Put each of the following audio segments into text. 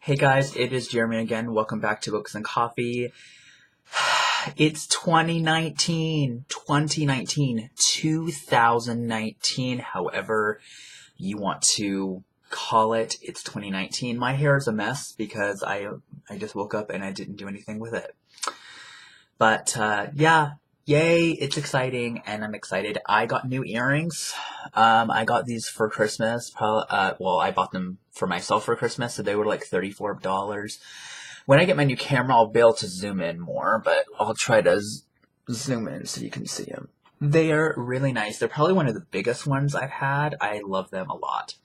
Hey guys, it is Jeremy again. Welcome back to Books and Coffee. It's 2019, however you want to call it. It's 2019. My hair is a mess because I just woke up and I didn't do anything with it. But yeah, yay, it's exciting and I'm excited. I got new earrings. I got these for Christmas. I bought them for myself for Christmas, so they were like $34. When I get my new camera, I'll be able to zoom in more, but I'll try to zoom in so you can see them. They're really nice. They're probably one of the biggest ones I've had. I love them a lot.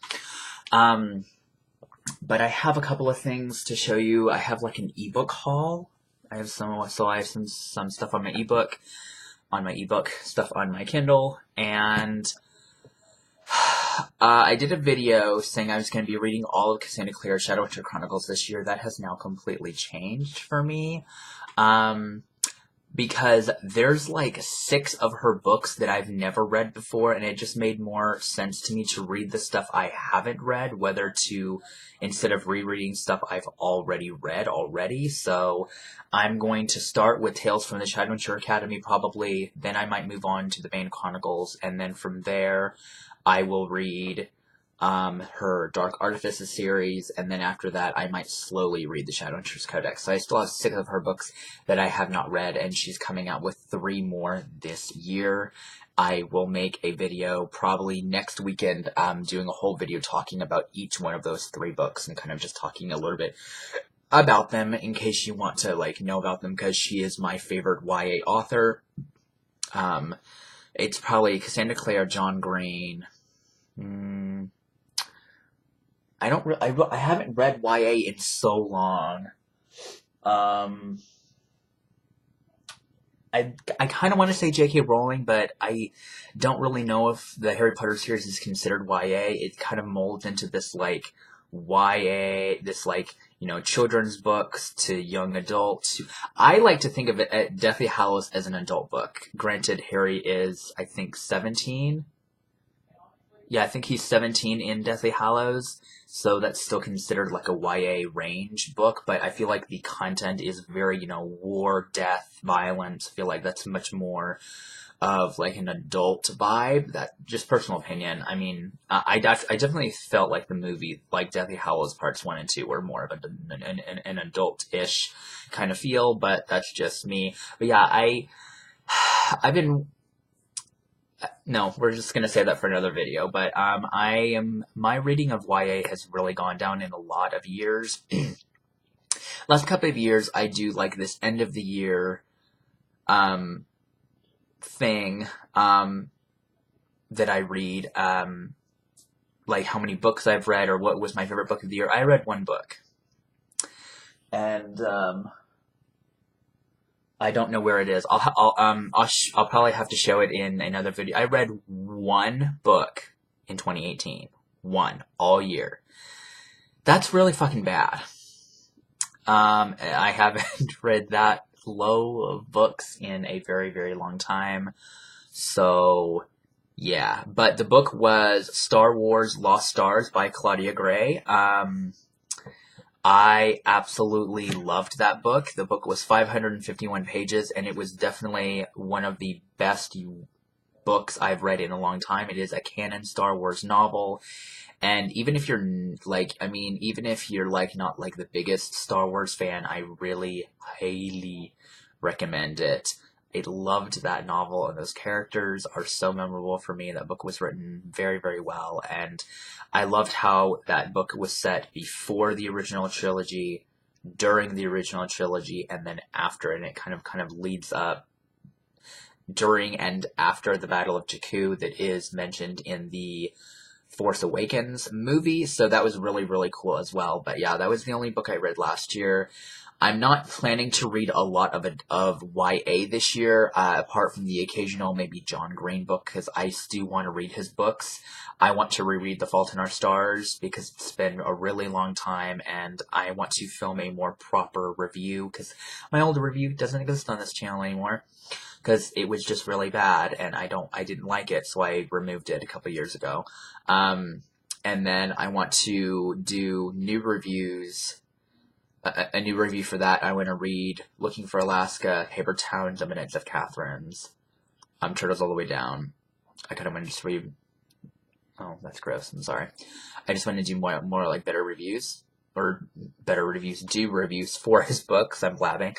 But I have a couple of things to show you. I have like an ebook haul. I have some stuff on my ebook, stuff on my Kindle, and I did a video saying I was going to be reading all of Cassandra Clare's Shadowhunter Chronicles this year. That has now completely changed for me. Because there's like 6 of her books that I've never read before, and it just made more sense to me to read the stuff I haven't read, instead of rereading stuff I've already read. So I'm going to start with Tales from the Shadowhunter Academy probably, then I might move on to the Bane Chronicles, and then from there I will read her Dark Artifices series, and then after that I might slowly read the Shadowhunters Codex. So I still have 6 of her books that I have not read, and she's coming out with 3 more this year. I will make a video probably next weekend, doing a whole video talking about each one of those 3 books and kind of just talking a little bit about them in case you want to know about them, because she is my favorite YA author. It's probably Cassandra Clare, John Green. I haven't read YA in so long. I kind of want to say J.K. Rowling, but I don't really know if the Harry Potter series is considered YA. It kind of molds into this YA, children's books to young adults. I like to think of it at Deathly Hallows as an adult book. Granted, Harry is, I think, 17. Yeah, I think he's 17 in Deathly Hallows, so that's still considered like a YA range book, but I feel like the content is very, war, death, violence. I feel like that's much more of like an adult vibe. That just personal opinion. I mean, I definitely felt like the movie, like Deathly Hallows Parts 1 and 2 were more of an adult-ish kind of feel, but that's just me. But yeah, no, we're just going to say that for another video, but my reading of YA has really gone down in a lot of years. Last couple of years, I do like this end of the year thing that I read, like how many books I've read or what was my favorite book of the year. I read 1 book, and I don't know where it is. I'll probably have to show it in another video. I read 1 book in 2018. 1 all year. That's really fucking bad. I haven't read that low of books in a very, very long time. So, yeah. But the book was Star Wars Lost Stars by Claudia Gray. I absolutely loved that book. The book was 551 pages, and it was definitely one of the best books I've read in a long time. It is a canon Star Wars novel, and even if you're not like the biggest Star Wars fan, I really highly recommend it. I loved that novel, and those characters are so memorable for me. That book was written very, very well, and I loved how that book was set before the original trilogy, during the original trilogy, and then after, and it kind of leads up during and after the Battle of Jakku that is mentioned in the Force Awakens movie, so that was really, really cool as well. But yeah, that was the only book I read last year. I'm not planning to read a lot of YA this year, apart from the occasional maybe John Green book, because I do want to read his books. I want to reread The Fault in Our Stars because it's been a really long time, and I want to film a more proper review, because my old review doesn't exist on this channel anymore, because it was just really bad, and I didn't like it, so I removed it a couple years ago. And then I want to do new reviews a new review for that. I want to read Looking for Alaska, Paper Towns, A Minutes of Catherine's, Turtles All the Way Down. I kind of want to just read. Oh, that's gross. I'm sorry. I just want to do more like better reviews. Or better reviews, do reviews for his books. I'm blabbing.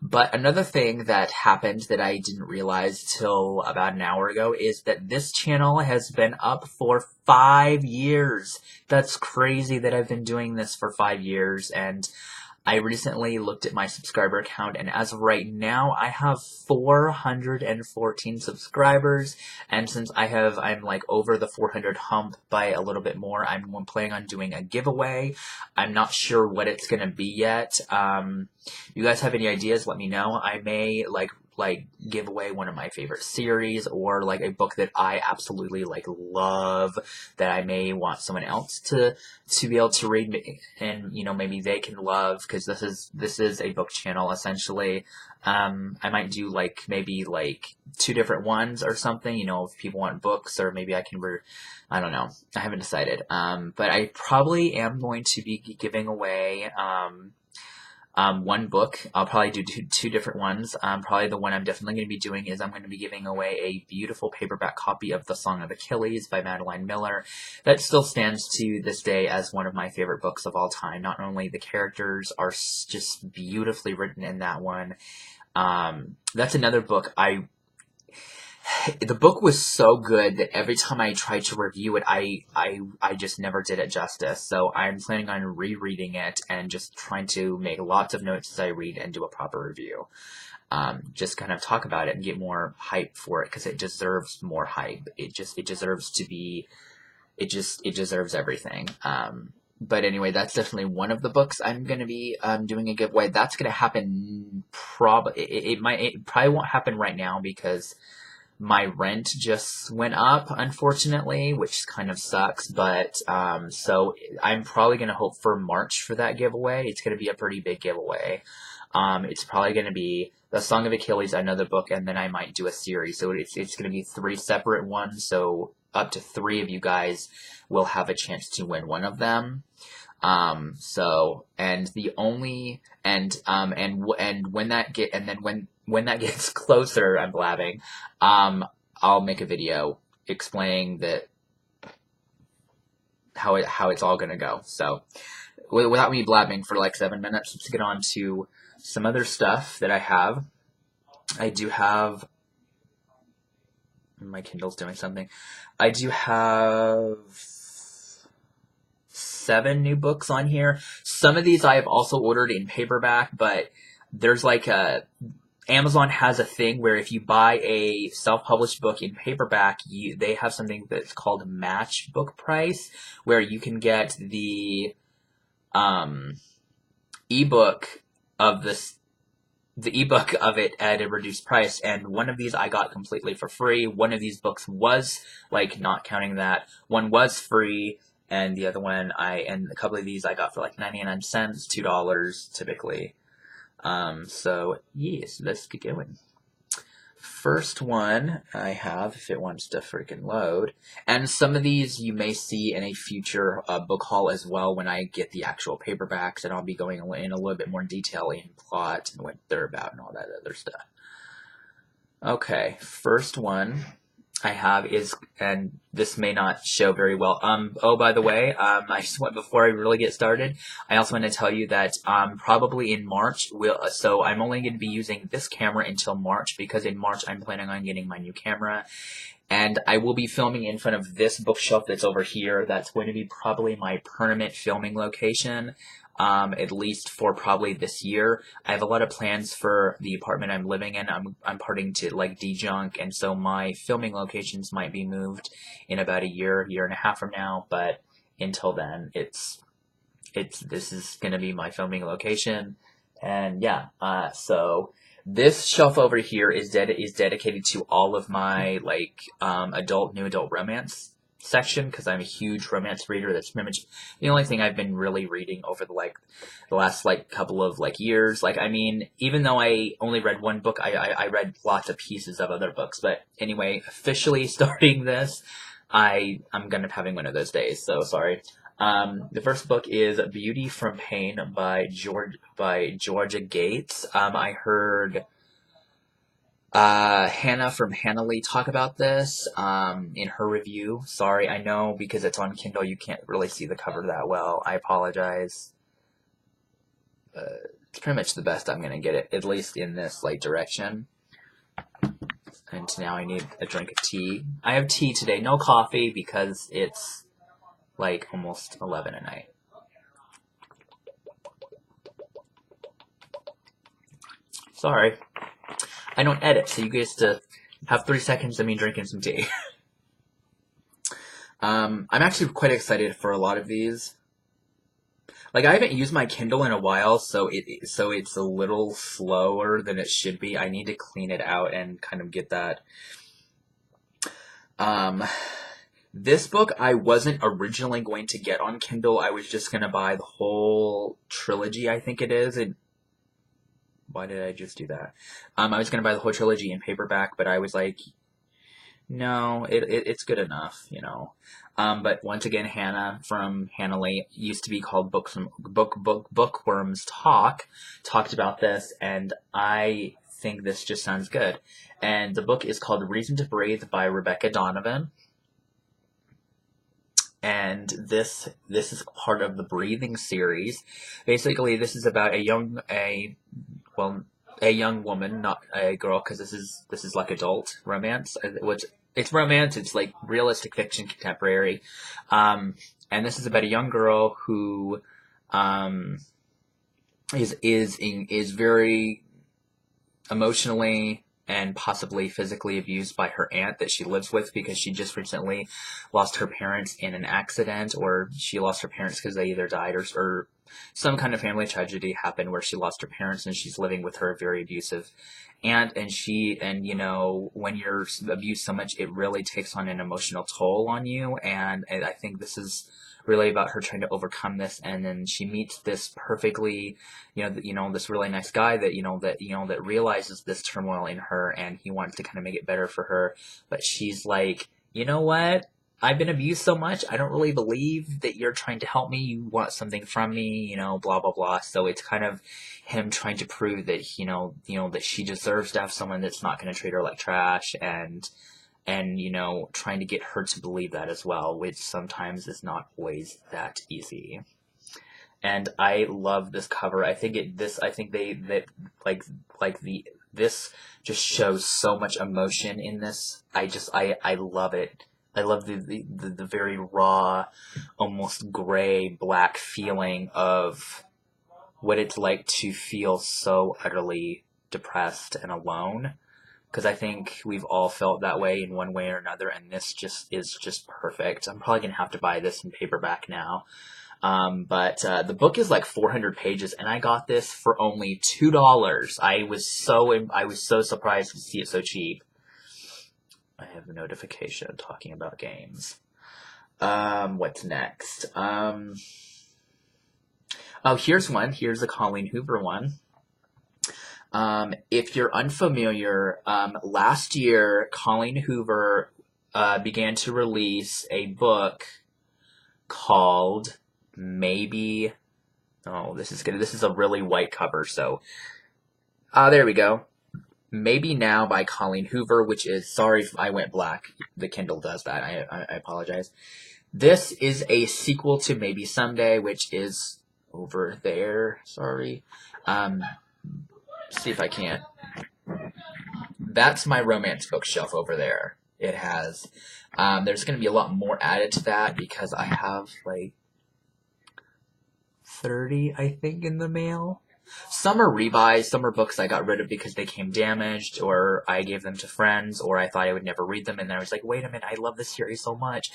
But another thing that happened that I didn't realize till about an hour ago is that this channel has been up for 5 years. That's crazy that I've been doing this for 5 years, and I recently looked at my subscriber count, and as of right now, I have 414 subscribers, and since I'm like over the 400 hump by a little bit more, I'm planning on doing a giveaway. I'm not sure what it's gonna be yet. You guys have any ideas, let me know. I may like give away one of my favorite series, or like a book that I absolutely like love that I may want someone else to be able to read, and you know, maybe they can love, because this is a book channel essentially. I might do like maybe like 2 different ones or something, you know, if people want books, or maybe I can I don't know, I haven't decided. But I probably am going to be giving away one book. I'll probably do 2 different ones. Probably the one I'm definitely going to be doing is I'm going to be giving away a beautiful paperback copy of The Song of Achilles by Madeline Miller. That still stands to this day as one of my favorite books of all time. Not only the characters are just beautifully written in that one. That's another book the book was so good that every time I tried to review it, I just never did it justice. So I'm planning on rereading it and just trying to make lots of notes as I read and do a proper review. Just kind of talk about it and get more hype for it, because it deserves more hype. It deserves to be, it deserves everything. But anyway, that's definitely one of the books I'm going to be doing a giveaway. That's going to happen it probably won't happen right now, because my rent just went up, unfortunately, which kind of sucks. But so I'm probably going to hope for March for that giveaway. It's going to be a pretty big giveaway. It's probably going to be The Song of Achilles, another book, and then I might do a series. So it's going to be 3 separate ones. So up to 3 of you guys will have a chance to win one of them. And the only, when that gets closer, I'm blabbing, I'll make a video explaining that how it's all gonna go. So without me blabbing for like 7 minutes, let's get on to some other stuff that I have. I do have, my Kindle's doing something. I do have 7 new books on here. Some of these I have also ordered in paperback, but there's like Amazon has a thing where if you buy a self-published book in paperback, they have something that's called match book price, where you can get the ebook of the ebook of it at a reduced price, and one of these I got completely for free. One of these books was, like, not counting that, one was free, and the other one and a couple of these I got for like 99 cents, $2 typically. So yes, let's get going. First one I have, if it wants to freaking load, and some of these you may see in a future book haul as well when I get the actual paperbacks, and I'll be going in a little bit more detail in plot and what they're about and all that other stuff. Okay, first one I have is, and this may not show very well. Oh, by the way, I just want, before I really get started, I also want to tell you that probably in March, so I'm only going to be using this camera until March, because in March I'm planning on getting my new camera, and I will be filming in front of this bookshelf that's over here. That's going to be probably my permanent filming location. At least for probably this year. I have a lot of plans for the apartment I'm living in. I'm parting to like de-junk, and so my filming locations might be moved in about a year and a half from now, but until then, this is gonna be my filming location. And yeah, so this shelf over here is dedicated to all of my like new adult romance section, because I'm a huge romance reader. That's pretty much the only thing I've been really reading over the last like couple of like years. Like, I mean, even though I only read one book, I read lots of pieces of other books. But anyway, officially starting this, I'm gonna be having one of those days, so sorry. The first book is Beauty from Pain by Georgia Gates. I heard Hannah from Hannah Lee talk about this in her review. Sorry, I know because it's on Kindle you can't really see the cover that well. I apologize. It's pretty much the best I'm gonna get it, at least in this like direction. And now I need a drink of tea. I have tea today, no coffee because it's like almost 11 at night. Sorry. I don't edit, so you get to have 3 seconds of me drinking some tea. I'm actually quite excited for a lot of these. Like, I haven't used my Kindle in a while, so it's a little slower than it should be. I need to clean it out and kind of get that. This book I wasn't originally going to get on Kindle. I was just going to buy the whole trilogy, I think it is. And why did I just do that? I was going to buy the whole trilogy in paperback, but I was like, no, it's good enough, you know. But once again, Hannah from Hannah Lee, used to be called Bookworms talked about this, and I think this just sounds good. And the book is called Reason to Breathe by Rebecca Donovan. And this is part of the Breathing series. Basically, this is about a young woman, not a girl, because this is like adult romance. It's romance. It's like realistic fiction, contemporary. And this is about a young girl who is very emotionally and possibly physically abused by her aunt that she lives with because she just recently lost her parents in an accident, or she lost her parents because they either died or some kind of family tragedy happened where she lost her parents, and she's living with her very abusive aunt. And you know, when you're abused so much, it really takes on an emotional toll on you. And I think this is really about her trying to overcome this, and then she meets this perfectly, this really nice guy that realizes this turmoil in her, and he wants to kind of make it better for her. But she's like, you know what? I've been abused so much, I don't really believe that you're trying to help me. You want something from me, blah, blah, blah. So it's kind of him trying to prove that, that she deserves to have someone that's not going to treat her like trash, and trying to get her to believe that as well, which sometimes is not always that easy. And I love this cover. I think this just shows so much emotion in this. I love it. I love the very raw, almost gray, black feeling of what it's like to feel so utterly depressed and alone. Because I think we've all felt that way in one way or another, and this is just perfect. I'm probably going to have to buy this in paperback now. But the book is like 400 pages, and I got this for only $2. I was so surprised to see it so cheap. I have a notification talking about games. What's next? Here's one. Here's the Colleen Hoover one. If you're unfamiliar, last year, Colleen Hoover began to release a book called Maybe... Oh, this is a really white cover, so... there we go. Maybe Now by Colleen Hoover, which is... Sorry if I went black. The Kindle does that. I apologize. This is a sequel to Maybe Someday, which is over there. Sorry. See if I can. That's my romance bookshelf over there. It has. There's going to be a lot more added to that because I have like 30, I think, in the mail. Some are revised. Some are books I got rid of because they came damaged, or I gave them to friends, or I thought I would never read them, and then I was like, wait a minute, I love this series so much.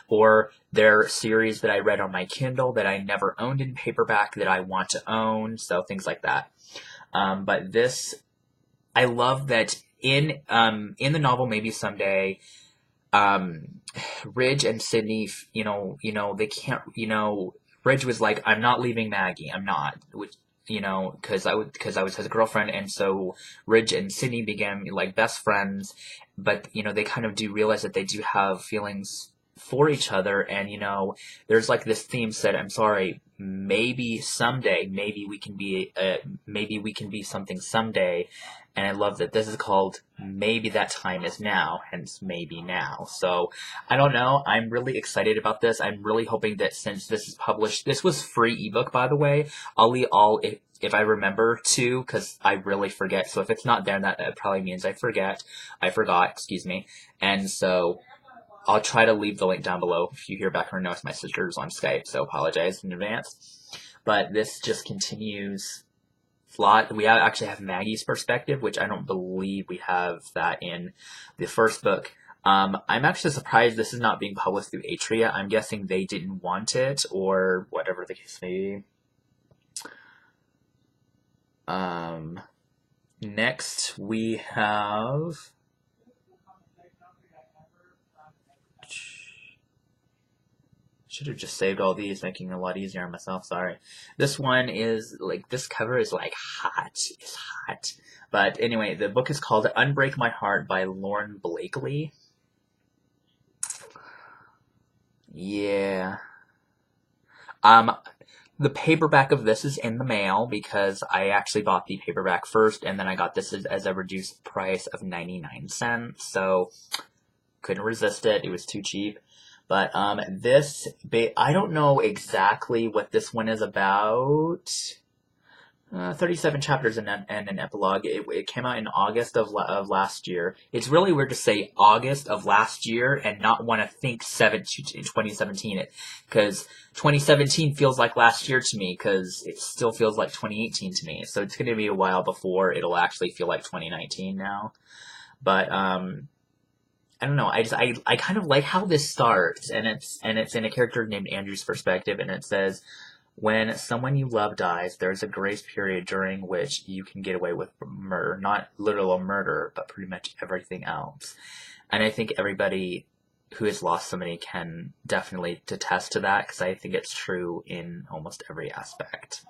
Or they're series that I read on my Kindle that I never owned in paperback that I want to own, so things like that. But this, I love that in the novel Maybe Someday, Ridge and Sydney, they can't, Ridge was like, I'm not leaving Maggie, I'm not, which, because I was his girlfriend, and so Ridge and Sydney began like best friends, but they kind of do realize that they do have feelings for each other. And there's like this theme said, I'm sorry, maybe someday, maybe we can be something someday. And I love that this is called Maybe That Time Is Now, hence Maybe Now. So I don't know, I'm really excited about this. I'm really hoping that since this is published, this was free ebook, by the way. If I remember to, because I really forget. So if it's not there, that probably means I forgot, excuse me. And so I'll try to leave the link down below. If you hear background noise, my sister's on Skype, so apologize in advance. But this just continues. We actually have Maggie's perspective, which I don't believe we have that in the first book. I'm actually surprised this is not being published through Atria. I'm guessing they didn't want it, or whatever the case may be. Next we have... Should have just saved all these, making it a lot easier on myself, sorry. This one is, this cover is, hot. It's hot. But anyway, the book is called Unbreak My Heart by Lauren Blakely. Yeah. The paperback of this is in the mail because I actually bought the paperback first, and then I got this as a reduced price of 99 cents, so couldn't resist it. It was too cheap. But I don't know exactly what this one is about. 37 chapters and an epilogue. It came out in August of last year. It's really weird to say August of last year and not want to think 2017, because 2017 feels like last year to me, because it still feels like 2018 to me. So it's going to be a while before it'll actually feel like 2019 now. But I don't know. I kind of like how this starts, and it's in a character named Andrew's perspective, and it says, when someone you love dies, there's a grace period during which you can get away with murder, not literal murder, but pretty much everything else. And I think everybody who has lost somebody can definitely attest to that, because I think it's true in almost every aspect.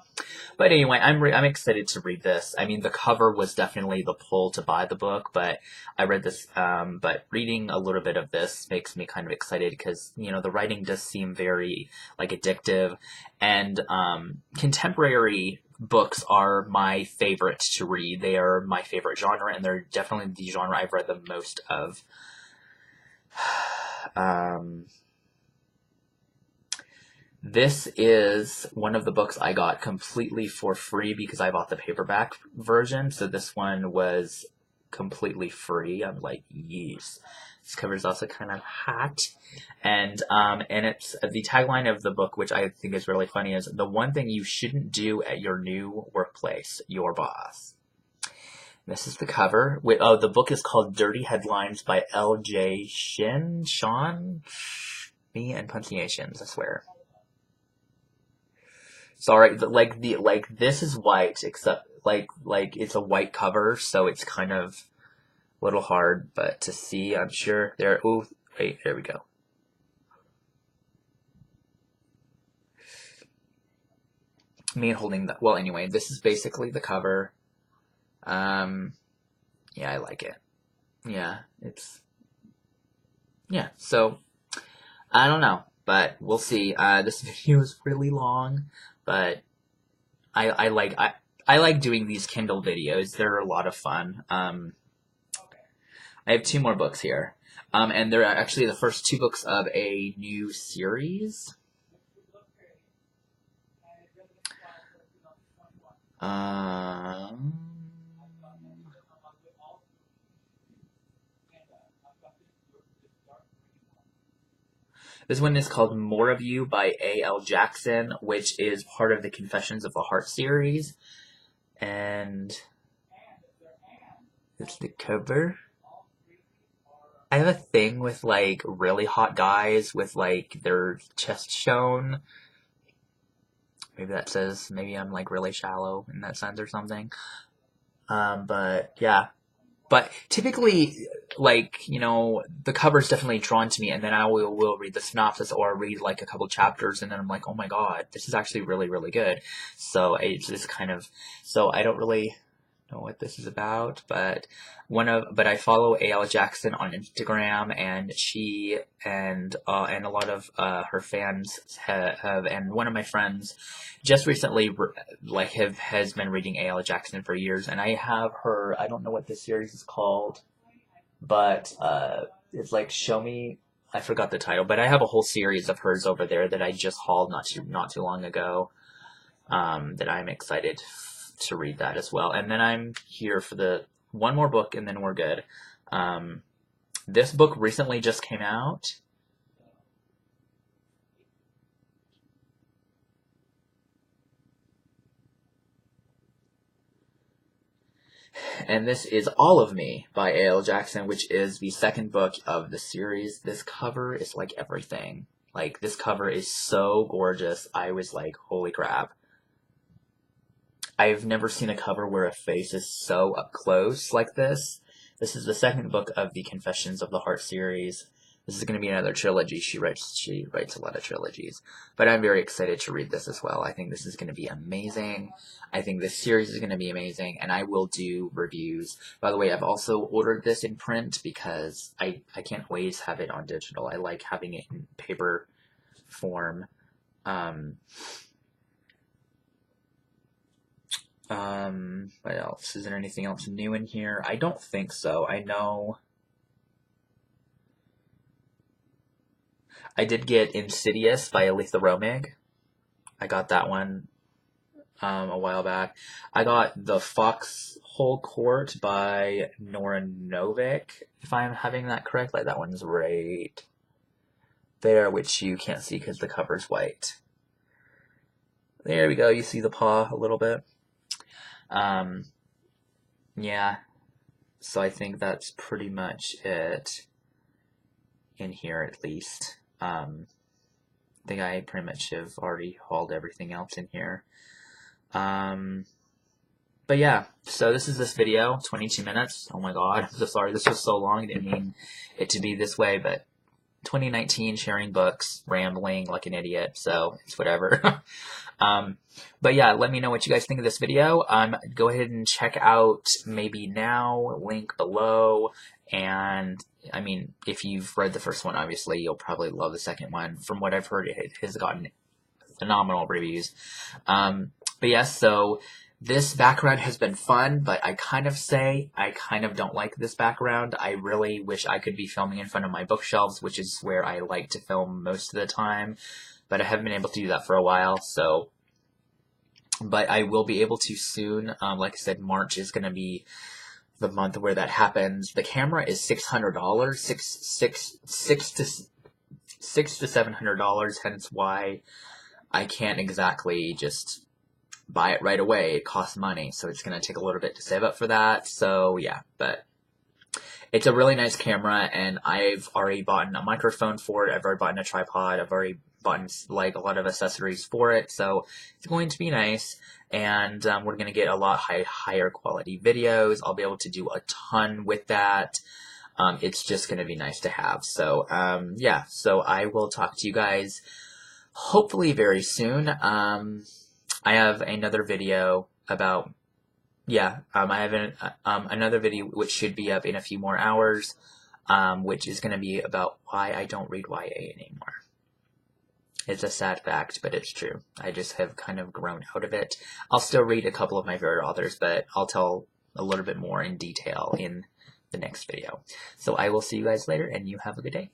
But anyway, I'm excited to read this. I mean, the cover was definitely the pull to buy the book, but I read this, but reading a little bit of this makes me kind of excited, because, the writing does seem very, addictive, and contemporary books are my favorite to read. They are my favorite genre, and they're definitely the genre I've read the most of. This is one of the books I got completely for free because I bought the paperback version. So this one was completely free. I'm like, yes. This cover is also kind of hot. And it's the tagline of the book, which I think is really funny, is the one thing you shouldn't do at your new workplace, your boss. This is the cover. The book is called Dirty Headlines by L.J. Sean? Me and punctuations, I swear. Sorry, this is white, except, it's a white cover, so it's kind of a little hard, but to see, I'm sure. There we go. Me holding the, well, anyway, this is basically the cover. Yeah, I like it. Yeah, so, I don't know, but we'll see. This video is really long, but I like doing these Kindle videos. They're a lot of fun. I have 2 more books here. And they're actually the first 2 books of a new series. This one is called More of You by A.L. Jackson, which is part of the Confessions of the Heart series. And it's the cover. I have a thing with, really hot guys with, their chest shown. Maybe that says, maybe I'm, really shallow in that sense or something. But, yeah. But typically, the cover's definitely drawn to me, and then I will read the synopsis or read, a couple chapters, and then I'm like, oh my god, this is actually really, really good. So it's just kind of, so I don't really, know what this is about, but I follow A.L. Jackson on Instagram, and she and a lot of her fans have, and one of my friends just recently has been reading A.L. Jackson for years, and I have her. I don't know what this series is called, but it's like Show Me. I forgot the title, but I have a whole series of hers over there that I just hauled not too long ago. That I'm excited to read that as well. And then I'm here for the one more book, and then we're good. This book recently just came out. And this is All of Me by A.L. Jackson, which is the second book of the series. This cover is like everything. Like, this cover is so gorgeous. I was like, holy crap. I've never seen a cover where a face is so up close like this. This is the second book of the Confessions of the Heart series. This is going to be another trilogy. She writes a lot of trilogies. But I'm very excited to read this as well. I think this is going to be amazing. I think this series is going to be amazing, and I will do reviews. By the way, I've also ordered this in print because I can't always have it on digital. I like having it in paper form. What else? Is there anything else new in here? I don't think so. I know I did get Insidious by Aletha Romig. I got that one a while back. I got The Foxhole Court by Nora Novick, if I'm having that correct. Like, that one's right there, which you can't see because the cover's white. There we go. You see the paw a little bit. Yeah. So I think that's pretty much it in here, at least. I think I pretty much have already hauled everything else in here. But yeah, so this is this video, 22 minutes. Oh my god, I'm so sorry, this was so long. I didn't mean it to be this way, but 2019, sharing books, rambling like an idiot, so it's whatever. But yeah, let me know what you guys think of this video. Go ahead and check out Maybe Now, link below, and I mean, if you've read the first one, obviously, you'll probably love the second one. From what I've heard, it has gotten phenomenal reviews. But yes, so this background has been fun, but I kind of don't like this background. I really wish I could be filming in front of my bookshelves, which is where I like to film most of the time, but I haven't been able to do that for a while, so, but I will be able to soon. Like I said, March is going to be the month where that happens. The camera is $600, $600 to $700, hence why I can't exactly just buy it right away. It costs money, so it's going to take a little bit to save up for that. So yeah, but it's a really nice camera, and I've already bought a microphone for it. I've already bought a tripod. I've already bought like a lot of accessories for it, so it's going to be nice. And we're going to get a lot higher quality videos. I'll be able to do a ton with that. It's just going to be nice to have. So yeah, so I will talk to you guys hopefully very soon. I have another video about, I have another video which should be up in a few more hours, which is going to be about why I don't read YA anymore. It's a sad fact, but it's true. I just have kind of grown out of it. I'll still read a couple of my favorite authors, but I'll tell a little bit more in detail in the next video. So I will see you guys later, and you have a good day.